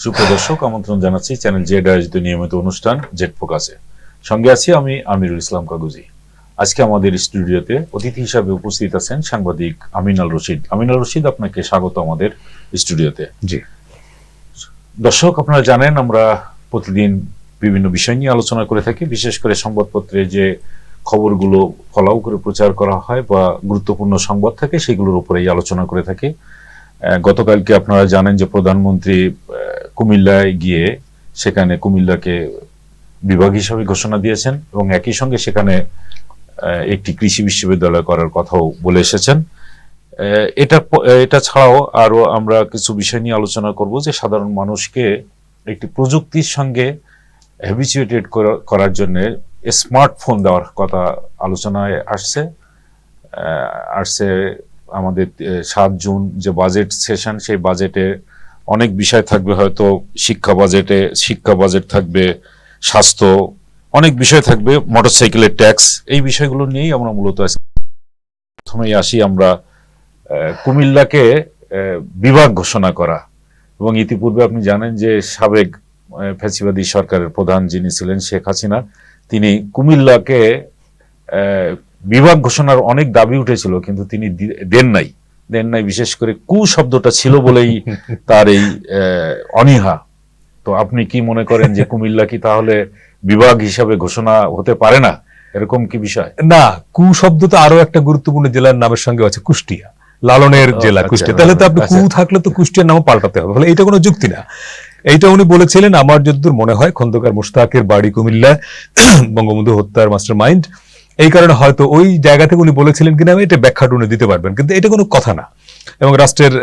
সুপ্রিয় দর্শক, আমন্ত্রণ জানাচ্ছি চ্যানেল জেড আয়োজিত নিয়মিত অনুষ্ঠান জেড ফোকাসে। সঙ্গে আছি আমি আমিরুল ইসলাম কাগুজি। আজকে আমাদের স্টুডিওতে অতিথি হিসাবে উপস্থিত আছেন সাংবাদিক আমিনাল রশিদ। আমিনাল রশিদ, আপনাকে স্বাগত আমাদের স্টুডিওতে। জি দর্শক, আপনারা জানেন আমরা প্রতিদিন বিভিন্ন বিষয় নিয়ে আলোচনা করে থাকি, বিশেষ করে সংবাদপত্রে যে খবরগুলো ফলাও করে প্রচার করা হয় বা গুরুত্বপূর্ণ সংবাদ থাকে সেগুলোর উপরেই আলোচনা করে থাকি। গতকালকে আপনারা জানেন যে প্রধানমন্ত্রী কুমিল্লায় গিয়ে সেখানে কুমিল্লাকে বিভাগ হিসাবে ঘোষণা দিয়েছেন এবং একই সঙ্গে সেখানে একটি কৃষি বিশ্ববিদ্যালয় করার কথাও বলে এসেছেন। এটা ছাড়াও আরো আমরা কিছু বিষয় নিয়ে আলোচনা করব যে সাধারণ মানুষকে একটি প্রযুক্তির সঙ্গে হ্যাবিচুয়েটেড করার জন্য স্মার্টফোন দেওয়ার কথা আলোচনায় আসছে। আমাদের 7 জুন যে বাজেট সেশন, সেই বাজেটে অনেক বিষয় থাকবে, হয়তো শিক্ষা বাজেট থাকবে, স্বাস্থ্য, অনেক বিষয় থাকবে, মোটরসাইকেলের ট্যাক্স, এই বিষয়গুলো নিয়েই আমরা মূলত প্রথমেই আসি আমরা কুমিল্লাকে বিভাগ ঘোষণা করা। এবং ইতিপূর্বে আপনি জানেন যে সাবেক ফ্যাসিবাদী সরকারের প্রধান যিনি ছিলেন শেখ হাসিনা, তিনি কুমিল্লাকে বিভাগ ঘোষণার অনেক দাবি উঠেছিল, কিন্তু তিনি দেন নাই, বিশেষ করে কু শব্দটা ছিল বলেই তার এই অনীহা। তো আপনি কি মনে করেন যে কুমিল্লা কি তাহলে বিভাগ হিসাবে ঘোষণা হতে পারে না, এরকম কি বিষয়? না, কু শব্দ তো আরো একটা গুরুত্বপূর্ণ জেলার নামের সঙ্গে আছে, কুষ্টিয়া, লালনের জেলা কুষ্টিয়া। তাহলে তো আপনি কু থাকলে তো কুষ্টিয়ার নামও পাল্টাতে হবে, এটা কোনো যুক্তি না। এইটা উনি বলেছিলেন, আমার যতদূর মনে হয় খন্দকার মোশতাকের বাড়ি কুমিল্লা, বঙ্গবন্ধু হত্যার মাস্টার মাইন্ড, এই কারণে হয়তো ওই জায়গা থেকে উনি বলেছিলেন কিনা এটা ব্যাখ্যাটা উনি দিতে পারবেন, কিন্তু এটা কোনো কথা না। এবং রাষ্ট্রের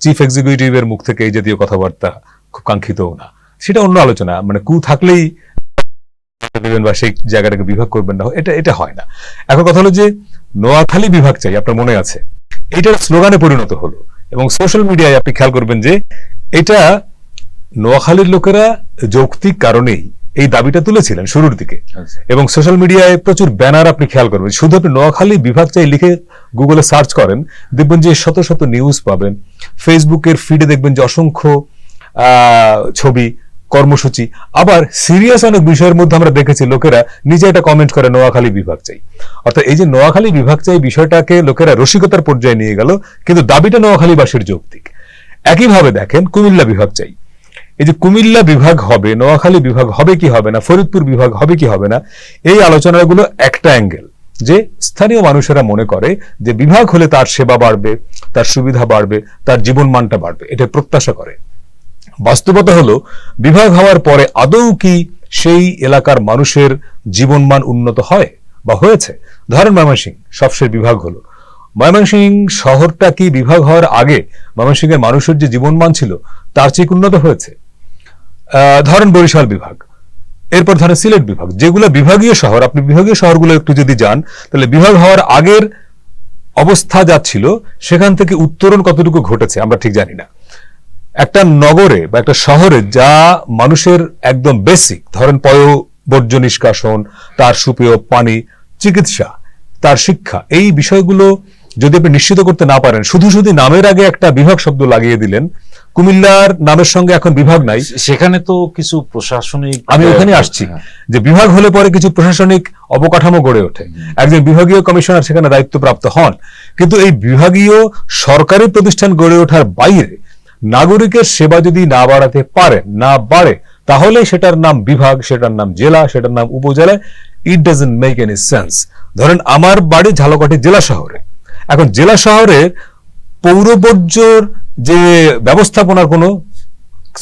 চিফ এক্সিকিউটিভের মুখ থেকে এই জাতীয় কথাবার্তা খুব কাঙ্ক্ষিতও না, সেটা অন্য আলোচনা। মানে কু থাকলেই দেবেন বা সেই জায়গাটাকে বিভাগ করবেন না, এটা হয় না। এখন কথা হলো যে নোয়াখালী বিভাগ চাই, আপনার মনে আছে, এটার স্লোগানে পরিণত হলো এবং সোশ্যাল মিডিয়ায় আপনি খেয়াল করবেন যে এটা নোয়াখালীর লোকেরা যৌক্তিক কারণেই এই দাবিটা তুলেছিলেন শুরুর দিকে। এবং সোশ্যাল মিডিয়ায় প্রচুর ব্যানার আপনি খেয়াল করবেন, শুধু আপনি নোয়াখালী বিভাগ চাই লিখে গুগলে সার্চ করেন, দেখবেন যে শত শত নিউজ পাবেন। ফেসবুকের ফিডে দেখবেন যে অসংখ্য ছবি, কর্মসূচি, আবার সিরিয়াস অনেক বিষয়ের মধ্যে আমরা দেখেছি লোকেরা নিজে একটা কমেন্ট করে নোয়াখালী বিভাগ চাই। অর্থাৎ এই যে নোয়াখালী বিভাগ চাই বিষয়টাকে লোকেরা রসিকতার পর্যায়ে নিয়ে গেল, কিন্তু দাবিটা নোয়াখালীবাসীর যৌক্তিক। একইভাবে দেখেন কুমিল্লা বিভাগ চাই, এই যে কুমিল্লা বিভাগ হবে, নোয়াখালী বিভাগ হবে কি হবে না, ফরিদপুর বিভাগ হবে কি হবে না, এই আলোচনাগুলো একটা অ্যাঙ্গেল, যে স্থানীয় মানুষেরা মনে করে যে বিভাগ হলে তার সেবা বাড়বে, তার সুবিধা বাড়বে, তার জীবনমানটা বাড়বে, এটা প্রত্যাশা করে। বাস্তবতা হলো বিভাগ হওয়ার পরে আদৌ কি সেই এলাকার মানুষের জীবনমান উন্নত হয় বা হয়েছে? ধরেন ময়মনসিংহ সবশেষ বিভাগ হলো, ময়মনসিংহ শহরটা কি বিভাগ হওয়ার আগে ময়মনসিংহের মানুষের যে জীবনমান ছিল তার চেয়ে উন্নত হয়েছে? ধরেন বরিশাল বিভাগ, এরপর ধরেন সিলেট বিভাগ, যেগুলো বিভাগীয় শহর, আপনি বিভাগীয় শহরগুলো একটু যদি যান তাহলে বিভাগ হওয়ার আগের অবস্থা যা ছিল সেখান থেকে উত্তরণ কতটুকু ঘটেছে আমরা ঠিক জানি না। একটা নগরে বা একটা শহরে যা মানুষের একদম বেসিক, ধরেন পয়ঃবর্জ্য নিষ্কাশন, তার সুপেয় পানি, চিকিৎসা, তার শিক্ষা, এই বিষয়গুলো যদি আপনি নিশ্চিত করতে না পারেন, শুধু নামের আগে একটা বিভাগ শব্দ লাগিয়ে দিলেন, কুমিল্লার নামের সঙ্গে এখন বিভাগ নাই, সেখানে তো কিছু প্রশাসনিক, আমি ওখানে আসছি, যে বিভাগ হলে পরে কিছু প্রশাসনিক অবকাঠামো গড়ে ওঠে, একজন বিভাগীয় কমিশনার সেখানে দায়িত্বপ্রাপ্ত হন, কিন্তু এই বিভাগীয় সরকারি প্রতিষ্ঠান গড়ে ওঠার বাইরে নাগরিকের সেবা যদি না বাড়াতে পারে, না বাড়ে, তাহলে সেটার নাম বিভাগ, সেটার নাম জেলা, সেটার নাম উপজেলা। It doesn't make any sense. ধরেন আমার বাড়ি ঝালকাঠি জেলা শহরে, এখন জেলা শহরের পৌর বর্জ্যর যে ব্যবস্থাপনার কোনো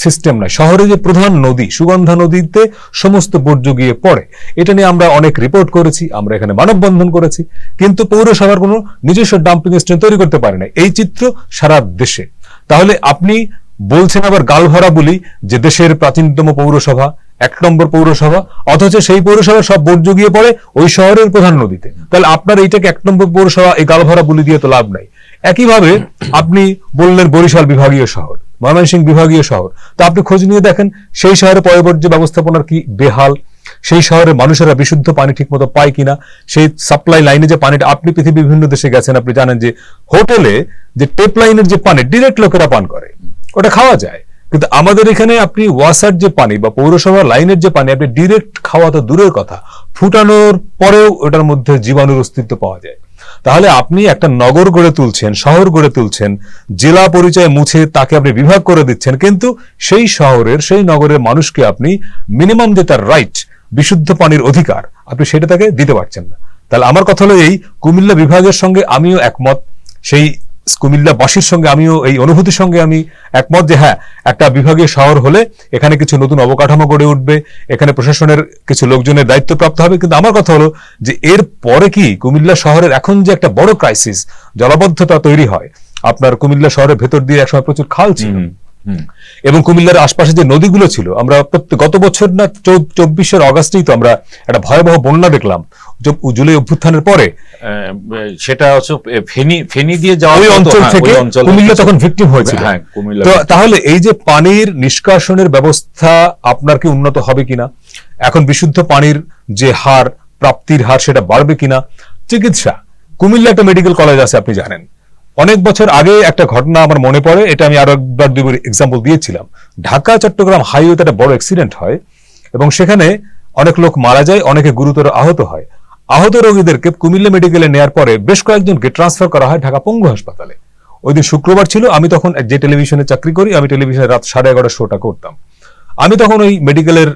সিস্টেম নাই। শহরে যে প্রধান নদী সুগন্ধা নদীতে সমস্ত বর্জ্য গিয়ে পড়ে, এটা নিয়ে আমরা অনেক রিপোর্ট করেছি, আমরা এখানে মানববন্ধন করেছি, কিন্তু পৌরসভার কোনো নিজস্ব ডাম্পিং স্টেশন তৈরি করতে পারে না। এই চিত্র সারা দেশে। তাহলে আপনি বলছেন আবার গালভরা বলি যে দেশের প্রাচীনতম পৌরসভা, 1 নম্বর পৌরসভা, অথচ সেই পৌরসভার সব বর্জ্য গিয়ে পড়ে ওই শহরের প্রধান নদীতে। তাহলে আপনার এইটাকে 1 নম্বর পৌরসভা এই গালভরা বলি দিয়ে তো লাভ নাই। একইভাবে আপনি বললেন বরিশাল বিভাগীয় শহর, ময়মনসিংহ বিভাগীয় শহর, তা আপনি খোঁজ নিয়ে দেখেন সেই শহরে পয়ঃবর্জ্য ব্যবস্থাপনার কি বেহাল, সেই শহরের মানুষেরা বিশুদ্ধ পানি ঠিকমতো পায় কিনা, সেই সাপ্লাই লাইনে যে পানিটা, আপনি পৃথিবীর বিভিন্ন দেশে গেছেন, আপনি জানেন যে হোটেলে যে টেপ লাইনের যে পানি ডিরেক্ট লোকেরা পান করে, ওটা খাওয়া যায়, কিন্তু আমাদের এখানে আপনি ওয়াসার যে পানি বা পৌরসভা লাইনের যে পানি আপনি ডিরেক্ট খাওয়া তো দূরের কথা, ফুটানোর পরেও ওটার মধ্যে জীবাণুর অস্তিত্ব পাওয়া যায়। তাহলে আপনি একটা নগর গড়ে তুলছেন, শহর গড়ে তুলছেন, জেলা পরিচয় মুছে তাকে আপনি বিভাগ করে দিচ্ছেন, কিন্তু সেই শহরের সেই নগরের মানুষকে আপনি মিনিমাম যে তার রাইট, বিশুদ্ধ পানির অধিকার, আপনি সেটা তাকে দিতে পারছেন না। তাহলে আমার কথা হলো এই কুমিল্লা বিভাগের সঙ্গে আমিও একমত, সেই কুমিল্লাবাসীর সঙ্গে আমিও এই অনুভূতির সঙ্গে আমি একমত যে হ্যাঁ, একটা বিভাগীয় শহর হলে এখানে কিছু নতুন অবকাঠামো গড়ে উঠবে, এখানে প্রশাসনের কিছু লোকজনের দায়িত্বপ্রাপ্ত হবে। কিন্তু আমার কথা হলো যে এর পরে কি কুমিল্লা শহরের এখন যে একটা বড় ক্রাইসিস, জলাবদ্ধতা তৈরি হয়, আপনার কুমিল্লা শহরের ভেতর দিয়ে একসময় প্রচুর খাল ছিল এবং কুমিল্লার আশপাশে যে নদীগুলো ছিল, আমরা গত বছর না 24 অগাস্টেই তো আমরা একটা ভয়াবহ বন্যা দেখলাম জুলাই অভ্যুত্থানের পরে। সেটা হচ্ছে ফেনী দিয়ে যাওয়া ওই অঞ্চল থেকে কুমিল্লা তখন ভিকটিম হয়েছিল। তো তাহলে এই যে পানির নিষ্কাশনের ব্যবস্থা আপনার কি উন্নত হবে কিনা, এখন বিশুদ্ধ পানির যে হার, প্রাপ্তির হার সেটা বাড়বে কিনা, চিকিৎসা, কুমিল্লা একটা মেডিকেল কলেজ আছে আপনি জানেন। অনেক বছর আগে একটা ঘটনা আমার মনে পড়ে, এটা আমি আরো একবার দুইবার এক্সাম্পল দিয়েছিলাম। ঢাকা চট্টগ্রাম হাইওয়েতে একটা বড় অ্যাক্সিডেন্ট হয় এবং সেখানে অনেক লোক মারা যায়, অনেকে গুরুতর আহত হয়। আহত রোগীদেরকে কুমিল্লা মেডিকেলে নেওয়ার পরে বেশ কয়েকজনকে ট্রান্সফার করা হয় ঢাকা পঙ্গু হাসপাতালে। ওই দিন শুক্রবার ছিল, আমি তখন যে টেলিভিশনে চাকরি করি, আমি টেলিভিশনে রাত 11:30 শোটা করতাম। আমি তখন ওই মেডিকেলের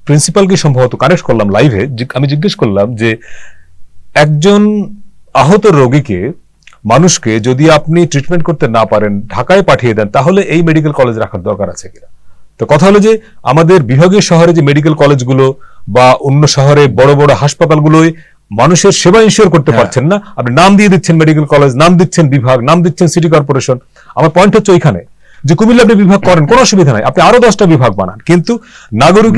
প্রিন্সিপালকে সম্ভবত কানেক্ট করলাম লাইভে, আমি জিজ্ঞেস করলাম যে একজন আহত রোগীকে, মানুষকে যদি আপনি ট্রিটমেন্ট করতে না পারেন, ঢাকায় পাঠিয়ে দেন, তাহলে এই মেডিকেল কলেজ রাখার দরকার আছে কিনা। তো কথা হলো যে আমাদের বিভাগীয় শহরে যে মেডিকেল কলেজগুলো বা অন্য শহরে বড় বড় হাসপাতালগুলোই মানুষের সেবা ইনশিওর করতে পারছেন না। আপনি নাম দিয়ে দিচ্ছেন মেডিকেল কলেজ, নাম দিচ্ছেন বিভাগ, নাম দিচ্ছেন সিটি কর্পোরেশন। আমার পয়েন্ট হচ্ছে ওইখানে যে কুমিল্লা আপনি বিভাগ করেন, কোনো অসুবিধা নাই, আপনি আরো 10টা বিভাগ বানান, কিন্তু নাগরিক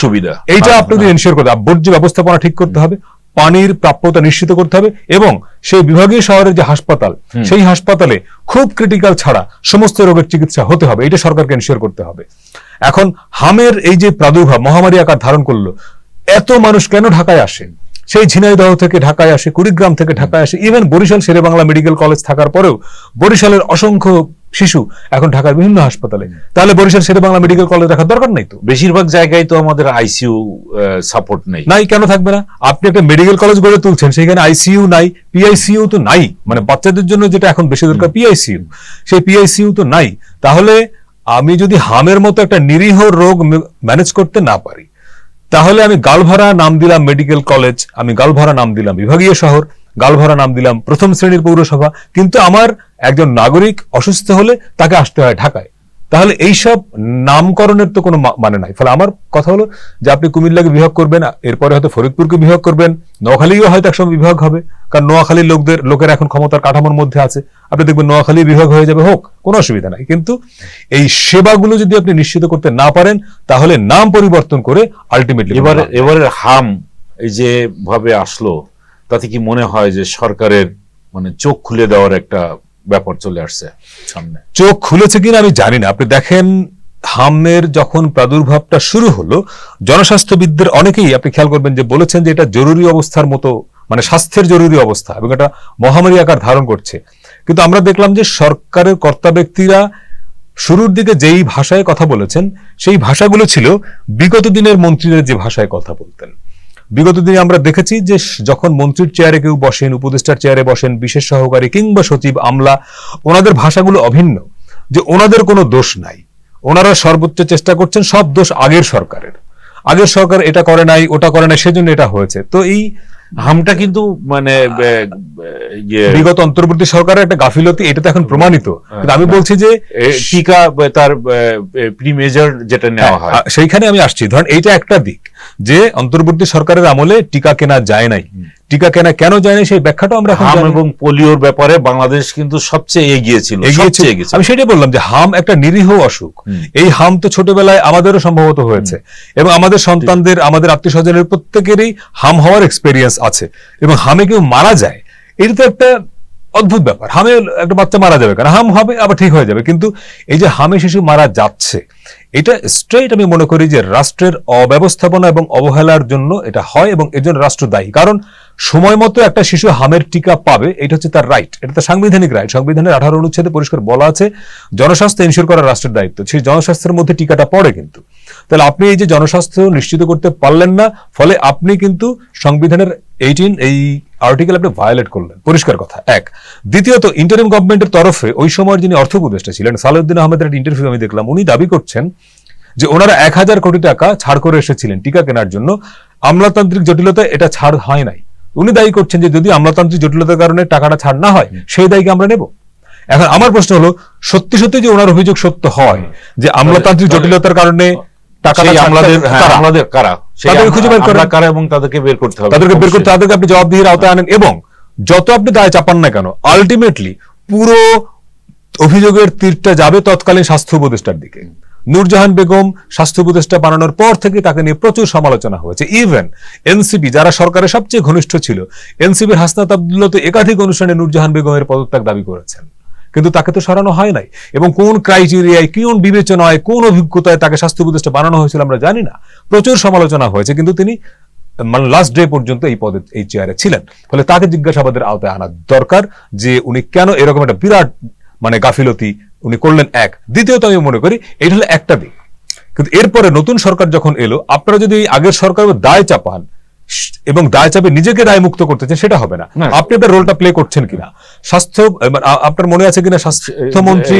সুবিধা এইটা আপনাদের ইনশিওর করতে হবে। বর্জ্য ব্যবস্থাপনা ঠিক করতে হবে, পানির প্রাপ্যতা নিশ্চিত করতে হবে, এবং সেই বিভাগীয় শহরের যে হাসপাতাল, সেই হাসপাতালে খুব ক্রিটিক্যাল ছাড়া সমস্ত রোগের চিকিৎসা হতে হবে, এটা সরকারকে এনশিওর করতে হবে। এখন হামের এই যে প্রাদুর্ভাব মহামারী আকার ধারণ করলো, এত মানুষ কেন ঢাকায় আসে? সেই ঝিনাইদহ থেকে ঢাকায় আসে, কুড়িগ্রাম থেকে ঢাকায় আসে, ইভেন বরিশাল শেরে বাংলা মেডিকেল কলেজ থাকার পরেও বরিশালের অসংখ্য শিশু এখন ঢাকার বিভিন্ন হাসপাতালে। তাহলে বরিশাল শেরে বাংলা মেডিকেল কলেজ রাখার দরকার নাই তো? বেশিরভাগ জায়গায় তো আমাদের আইসিইউ সাপোর্ট নেই। নাই, কেন থাকবে না? আপনি একটা মেডিকেল কলেজ গড়ে তুলছেন, সেখানে আইসিইউ নাই, পিআইসিইউ তো নাই, মানে বাচ্চাদের জন্য যেটা এখন বেশি দরকার পিআইসিইউ, সেই পিআইসিইউ তো নাই। তাহলে আমি যদি হামের মতো একটা নিরীহ রোগ ম্যানেজ করতে না পারি, তাহলে আমি গালভরা নাম দিলাম মেডিকেল কলেজ, আমি গালভরা নাম দিলাম বিভাগীয় শহর, গালভরা নাম দিলাম প্রথম শ্রেণীর পৌরসভা, কিন্তু আমার একজন নাগরিক অসুস্থ হলে তাকে আসতে হয় ঢাকায়। তাহলে এইসব নামকরণের তো কোনো মানে নাই। ফলে আমার কথা হলো যে আপনি কুমিল্লাকে বিভাগ করবেন, এরপরে হয়তো ফরিদপুরকে বিভাগ করবেন, নোয়াখালীও হয়তো একসময় বিভাগ হবে, কারণ নোয়াখালীর লোকের এখন ক্ষমতার কাঠামোর মধ্যে আছে, আপনি দেখবেন নোয়াখালী বিভাগ হয়ে যাবে, হোক, কোনো অসুবিধা নাই। কিন্তু এই সেবাগুলো যদি আপনি নিশ্চিত করতে না পারেন, তাহলে নাম পরিবর্তন করে আলটিমেটলি এবারে হাম এই যে ভাবে আসলো, তাতে কি মনে হয় যে সরকারের মানে চোখ খুলে দেওয়ার একটা ব্যাপার চলে আসছে সামনে? চোখ খুলেছে কিনা আমি জানি না। আপনি দেখেন হামের যখন প্রাদুর্ভাবটা শুরু হলো, জনস্বাস্থ্যবিদদের অনেকেই আপনি খেয়াল করবেন যে বলেছেন যে এটা জরুরি অবস্থার মতো, মানে স্বাস্থ্যের জরুরি অবস্থা এবং এটা মহামারী আকার ধারণ করছে। কিন্তু আমরা দেখলাম যে সরকারের কর্তা ব্যক্তিরা শুরুর দিকে যেই ভাষায় কথা বলেছেন, সেই ভাষাগুলো ছিল বিগত দিনের মন্ত্রীরা যে ভাষায় কথা বলতেন। বিগত দিনে আমরা দেখেছি যে যখন মন্ত্রীর চেয়ারে কেউ বসেন, উপদেষ্টার চেয়ারে বসেন, বিশেষ সহকারী কিংবা সচিব, আমলা, ওনাদের ভাষাগুলো অভিন্ন, যে ওনাদের কোনো দোষ নাই, ওনারা সর্বোচ্চ চেষ্টা করছেন, সব দোষ আগের সরকারের, আগের সরকার এটা করে নাই, ওটা করে নাই, সেজন্য এটা হয়েছে। তো এই হামটা কিন্তু মানে বিগত অন্তর্বর্তী সরকারের একটা গাফিলতি, এটা তো এখন প্রমাণিত। কিন্তু আমি বলছি যে টিকা তার প্রিমেজার যেটা নেওয়া হয়, সেইখানে আমি আসছি। ধরেন এইটা একটা দিক যে অন্তর্বর্তী সরকারের আমলে টিকা কেনা যায় নাই, টিকা কেনা কেন যায় না সেই ব্যাখ্যাটা আমরা হাম এবং পোলিওর ব্যাপারে বাংলাদেশ কিন্তু সবচেয়ে এগিয়ে ছিল। আমি সেটাই বললাম যে হাম একটা নিরীহ অসুখ। এই হাম তো ছোটবেলায় আমাদেরও সম্ভবত হয়েছে এবং আমাদের সন্তানদের, আমাদের আত্মীয় স্বজনের প্রত্যেকেরই হাম হওয়ার এক্সপেরিয়েন্স আছে, এবং হামে কেউ মারা যায়, এটা তো একটা অদ্ভুত ব্যাপার। হামে একটা বাচ্চা মারা যাবে, কারণ হাম হবে আবার ঠিক হয়ে যাবে, কিন্তু এই যে হামে শিশু মারা যাচ্ছে, এটা স্ট্রেট আমি মনে করি যে রাষ্ট্রের অব্যবস্থাপনা এবং অবহেলার জন্য এটা হয়, এবং এর জন্য রাষ্ট্র দায়ী। কারণ সময় মতো একটা শিশু হামের টিকা পাবে, এটা হচ্ছে তার রাইট, এটা তার সাংবিধানিক রাইট। সংবিধানের 18 অনুচ্ছেদে পরিষ্কার বলা আছে জনস্বাস্থ্য এনশিওর করা রাষ্ট্রের দায়িত্ব, সেই জনস্বাস্থ্যের মধ্যে টিকাটা পড়ে। কিন্তু তাহলে আপনি এই যে জনস্বাস্থ্য নিশ্চিত করতে পারলেন না, ফলে আপনি কিন্তু সংবিধানের 18 এই আর্টিকেল আপনি ভায়োলেট করলেন, পরিষ্কার কথা এক। দ্বিতীয়ত, ইন্টারিম গভর্নমেন্টের তরফে ওই সময়ের যিনি অর্থ উপদেষ্টা ছিলেন সালাউদ্দিন আহমেদের একটা ইন্টারভিউ আমি দেখলাম, উনি দাবি করছেন যে ওনারা 1000 কোটি টাকা ছাড় করে এসেছিলেন টিকা কেনার জন্য, আমলাতান্ত্রিক জটিলতা এটা ছাড় হয় নাই। উনি দায়ী করছেন যে যদি আমলাতান্ত্রিক জটিলতার কারণে টাকাটা ছাড় না হয় সেই দায়ীকে আমরা নেব। এখন আমার প্রশ্ন হলো, সত্যি সত্যি যে ওনার অভিযোগ সত্য হয় যে আমলাতান্ত্রিক জটিলতার কারণে টাকাটা আমাদের কারা তাদেরকে খুঁজে বের করেন, কারা, এবং তাদেরকে বের করতে হবে, তাদেরকে বের করতে, তাদেরকে আপনি জবাবদিহির আওতায় আনেন, এবং যত আপনি দায় চাপান না কেন আলটিমেটলি পুরো অভিযোগের তীরটা যাবে তৎকালীন স্বাস্থ্য উপদেষ্টার দিকে। নূরজাহান বেগম স্বাস্থ্য উপদেষ্টা বানানোর পর থেকে তাকে নিয়ে প্রচুর সমালোচনা হয়েছে। ইভেন এনসিপি যারা সরকারের সবচেয়ে ঘনিষ্ঠ ছিল, এনসিপির হাসনাত আব্দুল্লাহ তো একাধিক অনুষ্ঠানে নূরজাহান বেগমের পদত্যাগ দাবি করেছেন, কিন্তু তাকে তো সরানো হয় নাই। এবং কোন ক্রাইটেরিয়ায়, কোন বিবেচনায়, কোন অভিজ্ঞতায় তাকে স্বাস্থ্য উপদেষ্টা বানানো হয়েছিল আমরা জানি না। প্রচুর সমালোচনা হয়েছে, কিন্তু তিনি মানে লাস্ট ডে পর্যন্ত এই পদে, এই চেয়ারে ছিলেন। ফলে তাকে জিজ্ঞাসাবাদের আওতায় আনা দরকার যে উনি কেন এরকম একটা বিরাট মানে গাফিলতি উনি করলেন, এক। দ্বিতীয়ত, আমি মনে করি এটা হলো একটা দিক, কিন্তু এরপরে নতুন সরকার যখন এলো, আপনারা যদি আগের সরকার দায় চাপান এবং দায় চাপে নিজেকে দায় মুক্ত করতে চান, সেটা হবে না। আপনি আপনার রোলটা প্লে করছেন কিনা, স্বাস্থ্য আপনার মনে আছে কিনা স্বাস্থ্যমন্ত্রী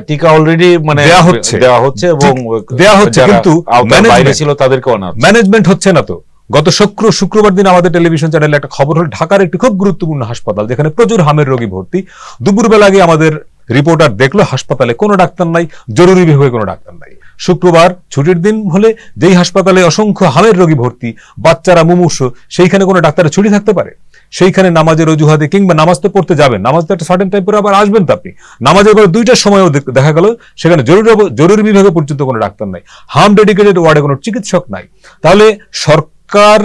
টিকা অলরেডি মানে দেওয়া হচ্ছে এবং দেওয়া হচ্ছে, কিন্তু বাইরে ছিল তাদেরকে আনা হচ্ছে, ম্যানেজমেন্ট হচ্ছে না। তো গত শুক্রবার দিন আমাদের টেলিভিশন চ্যানেলে একটা খবর হল, ঢাকার একটি খুব গুরুত্বপূর্ণ হাসপাতাল যেখানে প্রচুর হামের রোগী ভর্তি, দুপুরবেলা গিয়ে আমাদের রিপোর্টার দেখলো হাসপাতালে কোনো ডাক্তার নাই, জরুরি বিভাগে কোনো ডাক্তার নাই। শুক্রবার ছুটির দিন হলে যেই হাসপাতালে অসংখ্য হামের রোগী ভর্তি, বাচ্চারা মুমূর্ষ, সেইখানে কোনো ডাক্তারের ছুটি থাকতে পারে? সেইখানে নামাজের অজুহাতে, কিংবা নামাজ তো পড়তে যাবেন, নামাজ তো একটা সার্টেন টাইম পরে আবার আসবেন তো আপনি, নামাজের পরে 2টার সময়ও দেখা গেল সেখানে জরুরি বিভাগে পর্যন্ত কোনো ডাক্তার নাই, হাম ডেডিকেটেড ওয়ার্ডে কোনো চিকিৎসক নাই। তাহলে সরকার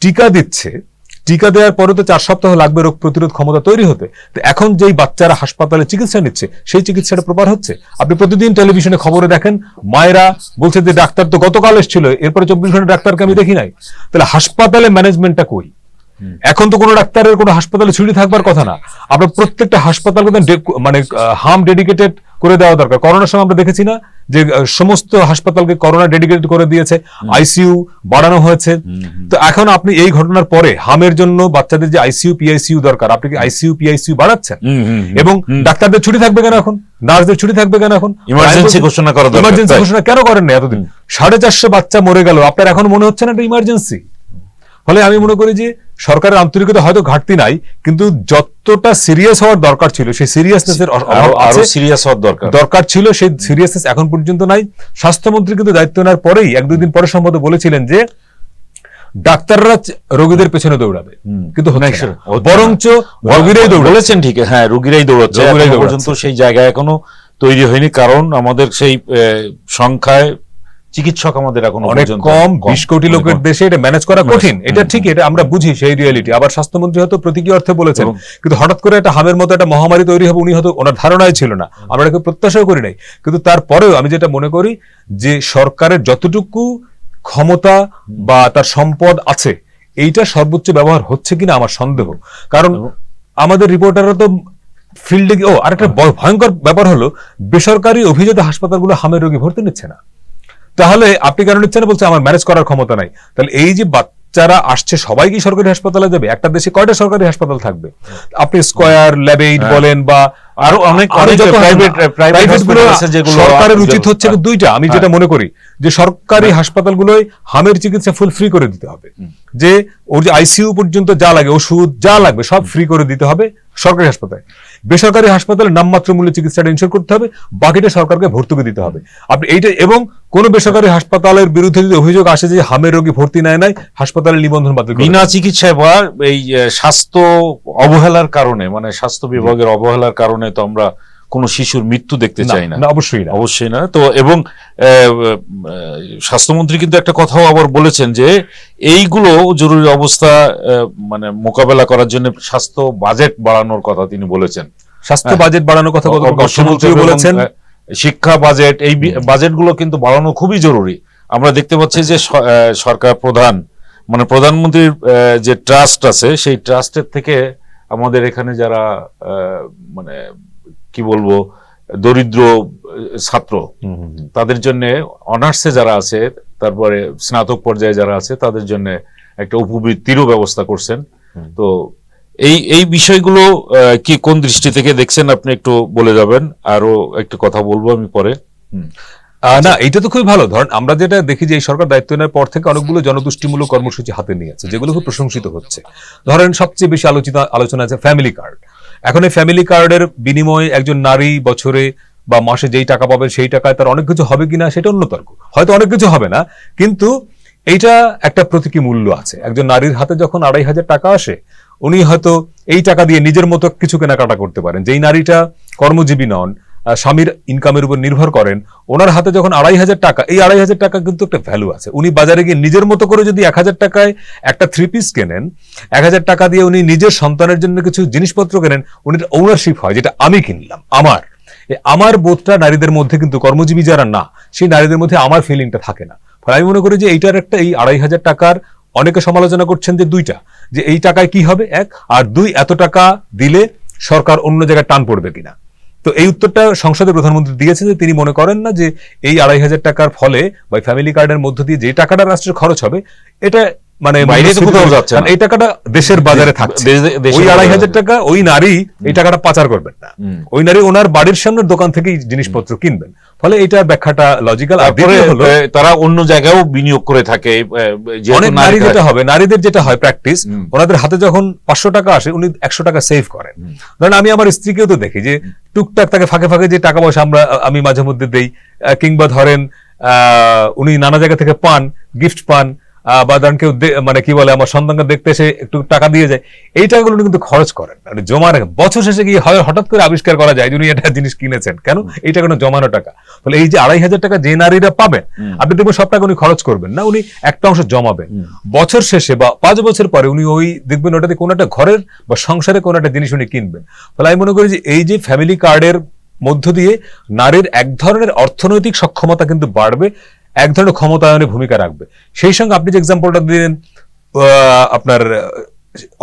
টিকা দিচ্ছে, টিকা দেওয়ার পরে তো 4 সপ্তাহ লাগবে রোগ প্রতিরোধ ক্ষমতা তৈরি হতে। তো এখন যেই বাচ্চারা হাসপাতালে চিকিৎসা নিচ্ছে সেই চিকিৎসাটা প্রপার হচ্ছে? আপনি প্রতিদিন টেলিভিশনে খবরে দেখেন মায়েরা বলছে যে ডাক্তার তো গতকাল এসেছিল, এরপরে 24 ঘন্টা ডাক্তারকে আমি দেখি নাই। তাহলে হাসপাতালে ম্যানেজমেন্টটা কই? এখন তো কোনো ডাক্তারের কোনো হাসপাতালে ছুটি থাকবার কথা না। আপনার প্রত্যেকটা হাসপাতালকে মানে হাম ডেডিকেটেড করে দেওয়া দরকার। করোনার সময় আমরা দেখেছি না যে সমস্ত হাসপাতালকে করোনা ডেডিকেটেড করে দিয়েছে, আইসিইউ বাড়ানো হয়েছে। তো এখন আপনি এই ঘটনার পরে হামের জন্য বাচ্চাদের যে আইসিইউ পিআইসিইউ দরকার, আপনি কি আইসিইউ পিআইসিইউ বাড়াচ্ছেন? এবং ডাক্তারদের ছুটি থাকবে কেন এখন? নার্সদের ছুটি থাকবে কেন এখন? ইমার্জেন্সি ঘোষণা করা দরকার। ইমার্জেন্সি ঘোষণা কেন করেন না এতদিন? 450 বাচ্চা মরে গেল, আপনার এখন মনে হচ্ছে না এটা ইমার্জেন্সি? ফলে আমি মনে করি যে সরকারের আন্তরিকতা হয়তো ঘাটতি নাই, কিন্তু যতটা সিরিয়াস হওয়ার দরকার ছিল সেই সিরিয়াসনেসের আরো সিরিয়াস হওয়ার দরকার ছিল, সেই সিরিয়াসনেস এখন পর্যন্ত নাই। স্বাস্থ্যমন্ত্রী কিন্তু দায়িত্ব নেওয়ার পরেই 1-2 দিন পরে সম্ভবত বলেছিলেন যে ডাক্তাররা রোগীদের পেছনে দৌড়াবে, কিন্তু বরঞ্চ রোগীরাই দৌড়াবে। বলেছেন ঠিক, হ্যাঁ, রোগীরাই দৌড়াচ্ছে। পর্যন্ত সেই জায়গায় এখনো তৈরি হয়নি, কারণ আমাদের সেই সংখ্যায় চিকিৎসক আমাদের এখন অনেক কম। 20 কোটি লোকের দেশে এটা ম্যানেজ করা কঠিন, এটা ঠিক, এটা আমরা বুঝি, সেই রিয়ালিটি। আবার স্বাস্থ্যমন্ত্রী হয়তো প্রতীকী অর্থে বলেছেন, কিন্তু হঠাৎ করে একটা হামের মতো একটা মহামারী তৈরি হবে উনি হয়তো ওনার ধারণাই ছিল না, আমরা এটাকে প্রত্যাশাও করি নাই। কিন্তু তারপরেও আমি যেটা মনে করি যে সরকারের যতটুকু ক্ষমতা বা তার সম্পদ আছে এইটা সর্বোচ্চ ব্যবহার হচ্ছে কিনা আমার সন্দেহ। কারণ আমাদের রিপোর্টাররা তো ফিল্ডে, আরেকটা ভয়ঙ্কর ব্যাপার হলো বেসরকারি অভিজাত হাসপাতালগুলো হামের রোগী ভর্তি নিচ্ছে না। তাহলে আপনি কেন নিচ্ছেন? বলছে আমার ম্যানেজ করার ক্ষমতা নাই। তাহলে এই যে বাচ্চারা আসছে সবাই কি সরকারি হাসপাতালে যাবে? একটা দেশে কয়টা সরকারি হাসপাতাল থাকবে? আপনি স্কয়ার, ল্যাবেইড বলেন বা আরো অনেক সরকারের উচিত হচ্ছে 2টা। আমি যেটা মনে করি যে সরকারি হাসপাতালগুলোয় হামের চিকিৎসা ফুল ফ্রি করে দিতে হবে, যে ওর যে আইসিইউ পর্যন্ত যা লাগে, ওষুধ যা লাগবে সব ফ্রি করে দিতে হবে সরকারি হাসপাতালে। বেসরকারি হাসপাতালে নামমাত্র মূল্যে চিকিৎসাটা ইনশিওর করতে হবে, বাকিটা সরকারকে ভর্তুকি দিতে হবে। আপনি এইটা, এবং কোন বেসরকারি হাসপাতালের বিরুদ্ধে যদি অভিযোগ আসে যে হামের রোগী ভর্তি নেয় নাই, হাসপাতালের নিবন্ধন বাতিল বিনা চিকিৎসায় বা এই স্বাস্থ্য অবহেলার কারণে, মানে স্বাস্থ্য বিভাগের অবহেলার কারণে তো আমরা কোন শিশুর মৃত্যু দেখতে চাই না। অবশ্যই না। তো এবং স্বাস্থ্যমন্ত্রী কিন্তু একটা কথাও আবার বলেছেন যে এইগুলো জরুরি অবস্থা মানে মোকাবেলা করার জন্য স্বাস্থ্য বাজেট বাড়ানোর কথা তিনি বলেছেন। স্বাস্থ্য বাজেট বাড়ানোর কথা বলেছেন, শিক্ষা বাজেট, এই বাজেটগুলো কিন্তু বাড়ানো খুবই জরুরি। আমরা দেখতে পাচ্ছি যে সরকার প্রধান মানে প্রধানমন্ত্রীর যে ট্রাস্ট আছে সেই ট্রাস্টের থেকে আমাদের এখানে যারা মানে কি বলবো দরিদ্র ছাত্র তাদের জন্য অনার্সে যারা আছে, তারপরে স্নাতক পর্যায়ে যারা আছে তাদের জন্য একটা উপবৃত্তিরও ব্যবস্থা করছেন। তো এই বিষয়গুলো কি কোন দৃষ্টি থেকে দেখছেন আপনি একটু বলে যাবেন, আরো একটু কথা বলবো আমি পরে। না, এটা তো খুবই ভালো। ধরেন আমরা যেটা দেখি যে এই সরকার দায়িত্ব নেওয়ার পর থেকে অনেকগুলো জনতুষ্টিমূলক কর্মসূচি হাতে নিয়েছে যেগুলো খুব প্রশংসিত হচ্ছে। ধরেন সবচেয়ে বেশি আলোচনা আছে ফ্যামিলি কার্ড। এখন এই ফ্যামিলি কার্ডের বিনিময়ে একজন নারী বছরে বা মাসে যেই টাকা পাবেন সেই টাকায় তার অনেক কিছু হবে কিনা সেটা অন্য তর্ক, হয়তো অনেক কিছু হবে না, কিন্তু এইটা একটা প্রতীকী মূল্য আছে। একজন নারীর হাতে যখন 2,500 টাকা আসে, উনি হয়তো এই টাকা দিয়ে নিজের মতো কিছু কেনাকাটা করতে পারেন। যেই নারীটা কর্মজীবী নন, স্বামীর ইনকামের উপর নির্ভর করেন, ওনার হাতে যখন 2,500 টাকা, এই 2,500 টাকা কিন্তু একটা ভ্যালু আছে। উনি বাজারে গিয়ে নিজের মতো করে যদি 1,000 টাকায় একটা 3 পিস কেনেন, 1,000 টাকা দিয়ে উনি নিজের সন্তানের জন্য কিছু জিনিসপত্র কেনেন, উনির ওনারশিপ হয়, যেটা আমি কিনলাম, আমার বোধটা নারীদের মধ্যে, কিন্তু কর্মজীবী যারা না সেই নারীদের মধ্যে আমার ফিলিংটা থাকে না। ফলে আমি মনে করি যে এইটার একটা, এই 2,500 টাকার অনেকে সমালোচনা করছেন যে দুইটা, যে এই টাকায় কি হবে এক, আর দুই এত টাকা দিলে সরকার অন্য জায়গায় টান পড়বে কিনা। তো এই উত্তরটা সংসদে প্রধানমন্ত্রী দিয়েছেন যে তিনি মনে করেন না যে এই 2,500 টাকার ফলে বা ফ্যামিলি কার্ডের মধ্য দিয়ে যে টাকাটা রাষ্ট্রের খরচ হবে এটা মানে বাইরে তো কোথাও যাচ্ছে না, এই টাকাটা দেশের বাজারে থাকছে। ওই 2,500 টাকা ওই নারী এই টাকাটা পাচার করবেন না, ওই নারী ওনার বাড়ির সামনের দোকান থেকেই জিনিসপত্র কিনবেন। ফলে এইটার ব্যাখ্যাটা লজিক্যাল। আর তারা অন্য জায়গায়ও বিনিয়োগ করে থাকে। অনেক নারী যেটা হবে, নারীদের যেটা হয় প্র্যাকটিস, ওনাদের হাতে যখন 500 টাকা আসে উনি 100 টাকা সেভ করেন। ধরেন আমি আমার স্ত্রীকেও তো দেখি যে টুকটাক তাকে ফাঁকে ফাঁকে যে টাকা পয়সা আমি মাঝে মধ্যে দেই, কিংবা ধরেন উনি নানা জায়গা থেকে পান, গিফট পান, বা ধরেন কেউ মানে কি বলে আমার সন্তানকে দেখতে এসে একটু টাকা দিয়ে যায়, এই টাকাগুলো কিন্তু খরচ করেন, মানে জমা রাখেন। বছর শেষে গিয়ে হঠাৎ করে আবিষ্কার করা যায় যে উনি একটা জিনিস কিনেছেন, কেন এই টাকা জমানো টাকা। ফলে এই যে 2,500 টাকা যে নারীরা পাবেন, আপনি দেখবেন সব টাকা উনি খরচ করবেন না, উনি একটা অংশ জমাবেন। বছর শেষে বা 5 বছর পরে উনি ওই দেখবেন ওটাতে কোনো একটা ঘরের বা সংসারে কোনো একটা জিনিস উনি কিনবেন। ফলে আমি মনে করি যে এই যে ফ্যামিলি কার্ডের মধ্য দিয়ে নারীর এক ধরনের অর্থনৈতিক সক্ষমতা কিন্তু বাড়বে, এক ধরনের ক্ষমতায়নের ভূমিকা রাখবে। সেই সঙ্গে আপনি যে এক্সাম্পলটা দিলেন আপনার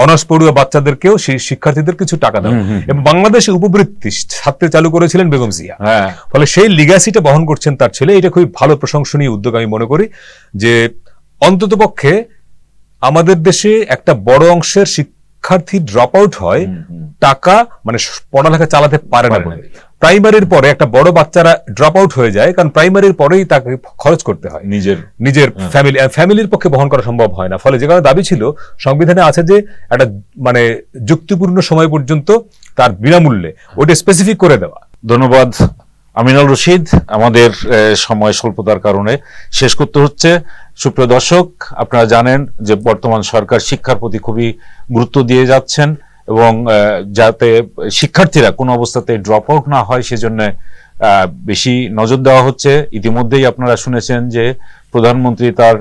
অনার্স পড়ুয়া বাচ্চাদেরকেও, সেই শিক্ষার্থীদের কিছু টাকা দেওয়া, এবং বাংলাদেশে উপবৃত্তি ছাত্রে চালু করেছিলেন বেগম জিয়া। ফলে সেই লিগ্যাসিটা বহন করছেন তার ছেলে। এটা খুবই ভালো প্রশংসনীয় উদ্যোগ আমি মনে করি, যে অন্ততপক্ষে আমাদের দেশে একটা বড় অংশের শিক্ষার্থী ড্রপ আউট হয় টাকা মানে পড়ালেখা চালাতে পারে না বলে। প্রাইমারির পরে একটা বড় বাচ্চারা ড্রপ আউট হয়ে যায়, কারণ প্রাইমারির পরেই তাকে খরচ করতে হয় নিজের ফ্যামিলির পক্ষে বহন করা সম্ভব হয় না। ফলে যে কারণে দাবি ছিল, সংবিধানে আছে যে একটা মানে যুক্তিপূর্ণ সময় পর্যন্ত তার বিনামূল্যে ওটা স্পেসিফিক করে দেওয়া। ধন্যবাদ আমিনুল রশিদ। আমাদের সময় স্বল্পতার কারণে শেষ করতে হচ্ছে। সুপ্রিয় দর্শক, আপনারা জানেন যে বর্তমান সরকার শিক্ষার প্রতি খুবই গুরুত্ব দিয়ে যাচ্ছেন, এবং যাতে শিক্ষার্থীরা কোনো অবস্থাতে ড্রপ আউট না হয় সেজন্য বেশি নজর দেওয়া হচ্ছে। ইতিমধ্যেই আপনারা শুনেছেন যে প্রধানমন্ত্রী তার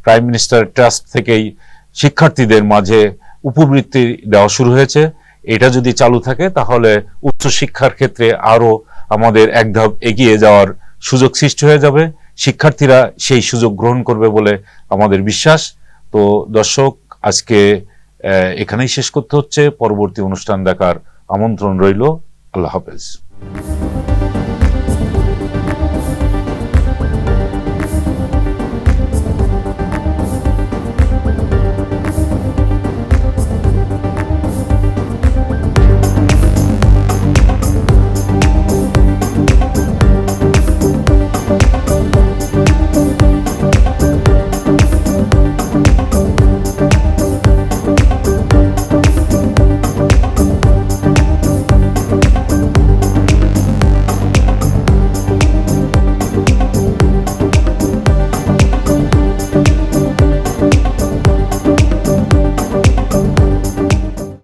প্রাইম মিনিস্টার ট্রাস্ট থেকেই শিক্ষার্থীদের মাঝে উপবৃত্তি দেওয়া শুরু হয়েছে। এটা যদি চালু থাকে তাহলে উচ্চশিক্ষার ক্ষেত্রে আরো আমাদের এক ধাপ এগিয়ে যাওয়ার সুযোগ সৃষ্টি হয়ে যাবে। শিক্ষার্থীরা সেই সুযোগ গ্রহণ করবে বলে আমাদের বিশ্বাস। তো দর্শক, আজকে এখানেই শেষ করতে হচ্ছে। পরবর্তী অনুষ্ঠান দেখার আমন্ত্রণ রইল। আল্লাহ হাফেজ।